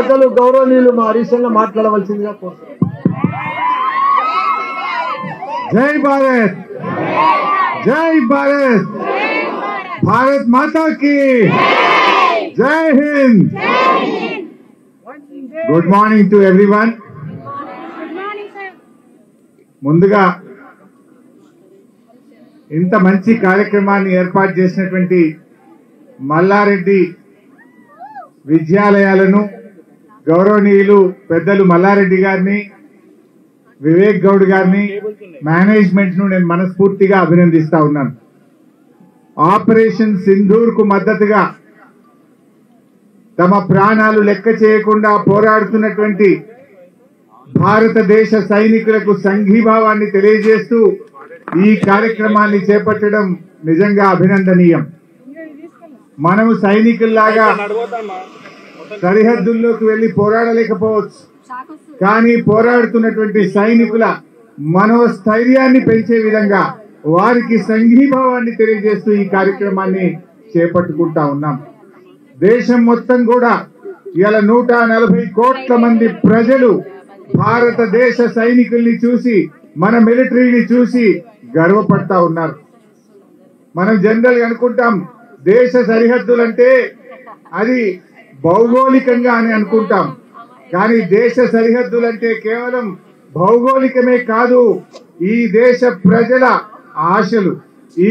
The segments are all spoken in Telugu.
మాటలు గౌరవనీయులు మా హరీశ్వరరావు మాట్లాడవలసిందిగా కోరుతున్నాను. జై భారత్, జై భారత్, భారత్ మాతా की జై Hind. Good morning to everyone. ముందుగా ఇంత మంచి కార్యక్రమాన్ని ఏర్పాటు చేసినటువంటి మల్లారెడ్డి విద్యాలయాలను గౌరవనీయులు పెద్దలు మల్లారెడ్డి గారిని, వివేక్ గౌడ్ గారిని, మేనేజ్మెంట్ ను నేను మనస్ఫూర్తిగా అభినందిస్తా ఉన్నాను. ఆపరేషన్ సింధూర్ కు మద్దతుగా తమ ప్రాణాలు లెక్క చేయకుండా పోరాడుతున్నటువంటి భారతదేశ సైనికులకు సంఘీభావాన్ని తెలియజేస్తూ ఈ కార్యక్రమాన్ని చేపట్టడం నిజంగా అభినందనీయం. మనము సైనికుల్లాగా సరిహద్దుల్లోకి వెళ్లి పోరాడలేకపోవచ్చు, కానీ పోరాడుతున్నటువంటి సైనికుల మనోస్థైర్యాన్ని పెంచే విధంగా వారికి సంఘీభావాన్ని తెలియజేస్తూ ఈ కార్యక్రమాన్ని చేపట్టుకుంటా ఉన్నాం. దేశం మొత్తం కూడా ఇలా 140 కోట్ల మంది ప్రజలు భారతదేశ సైనికుల్ని చూసి, మన మిలిటరీని చూసి గర్వపడతా ఉన్నారు. మనం జనరల్ గా అనుకుంటాం దేశ సరిహద్దులంటే అది భౌగోళికంగా అని అనుకుంటాం, కానీ దేశ సరిహద్దులంటే కేవలం భౌగోళికమే కాదు, ఈ దేశ ప్రజల ఆశలు, ఈ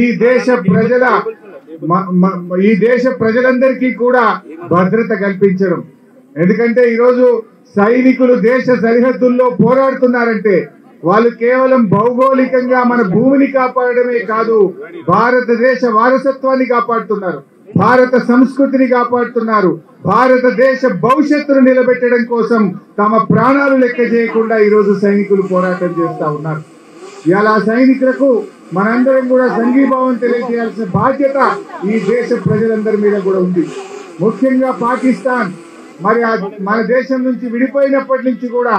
దేశ ప్రజలందరికీ కూడా భద్రత కల్పించడం. ఎందుకంటే ఈరోజు సైనికులు దేశ సరిహద్దుల్లో పోరాడుతున్నారంటే వాళ్ళు కేవలం భౌగోళికంగా మన భూమిని కాపాడమే కాదు, భారతదేశ వారసత్వాన్ని కాపాడుతున్నారు, భారత సంస్కృతిని కాపాడుతున్నారు, భారతదేశ భవిష్యత్తును నిలబెట్టడం కోసం తమ ప్రాణాలు లెక్క చేయకుండా ఈరోజు సైనికులు పోరాటం చేస్తా ఉన్నారు. ఇలా సైనికులకు మనందరం కూడా సంఘీభావం తెలియజేయాల్సిన బాధ్యత ఈ దేశ ప్రజలందరి మీద కూడా ఉంది. ముఖ్యంగా పాకిస్తాన్ మరి మన దేశం నుంచి విడిపోయినప్పటి నుంచి కూడా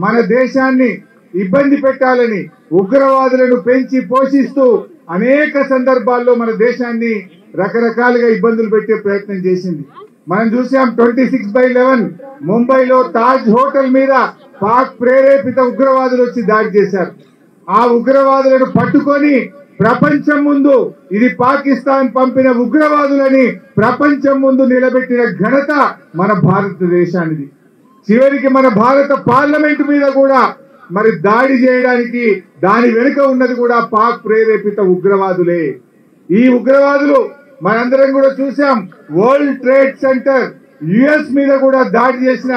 మన దేశాన్ని ఇబ్బంది పెట్టాలని ఉగ్రవాదులను పెంచి పోషిస్తూ అనేక సందర్భాల్లో మన దేశాన్ని రకరకాలుగా ఇబ్బందులు పెట్టే ప్రయత్నం చేసింది. మనం చూసాం 26/11 ముంబైలో తాజ్ హోటల్ మీద పాక్ ప్రేరేపిత ఉగ్రవాదులు వచ్చి దాడి చేశారు. ఆ ఉగ్రవాదులను పట్టుకొని ప్రపంచం ముందు ఇది పాకిస్తాన్ పంపిన ఉగ్రవాదులని ప్రపంచం ముందు నిలబెట్టిన ఘనత మన భారతదేశానిది. చివరికి మన భారత పార్లమెంట్ మీద కూడా మరి దాడి చేయడానికి దాని వెనుక ఉన్నది కూడా పాక్ ప్రేరేపిత ఉగ్రవాదులే. ఈ ఉగ్రవాదులు మనందరం కూడా చూసాం. వరల్డ్ ట్రేడ్ సెంటర్ యుఎస్ మీద కూడా దాడి చేసిన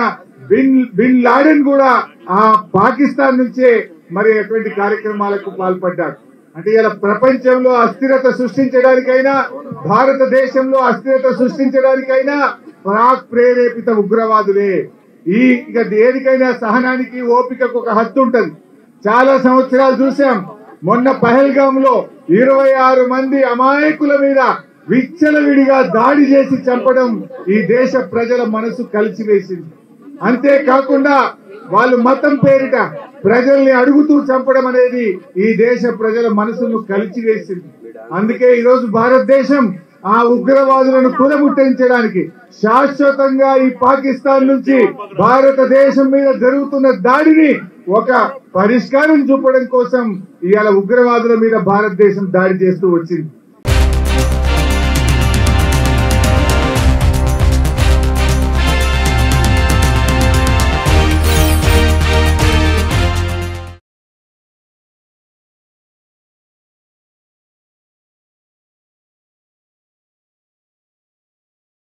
బిన్ లాడెన్ కూడా ఆ పాకిస్తాన్ నుంచే మరి అటువంటి కార్యక్రమాలకు పాల్పడ్డాడు. అంటే ఇలా ప్రపంచంలో అస్థిరత సృష్టించడానికైనా, భారతదేశంలో అస్థిరత సృష్టించడానికైనా పాక్ ప్రేరేపిత ఉగ్రవాదులే. ఇక దేనికైనా సహనానికి ఓపికకు ఒక హద్దు ఉంటది. చాలా సంవత్సరాలు చూసాం. మొన్న పహల్గామ్ లో 26 మంది అమాయకుల మీద విచ్చలవిడిగా దాడి చేసి చంపడం ఈ దేశ ప్రజల మనసు కలిసివేసింది. అంతేకాకుండా వాళ్ళు మతం పేరిట ప్రజల్ని అడుగుతూ చంపడం అనేది ఈ దేశ ప్రజల మనసును కలిసివేసింది. అందుకే ఈరోజు భారతదేశం ఆ ఉగ్రవాదులను కులముట్టించడానికి శాశ్వతంగా ఈ పాకిస్తాన్ నుంచి భారతదేశం మీద జరుగుతున్న దాడిని ఒక పరిష్కారం చూపడం కోసం ఇవాళ ఉగ్రవాదుల మీద భారతదేశం దాడి చేస్తూ వచ్చింది.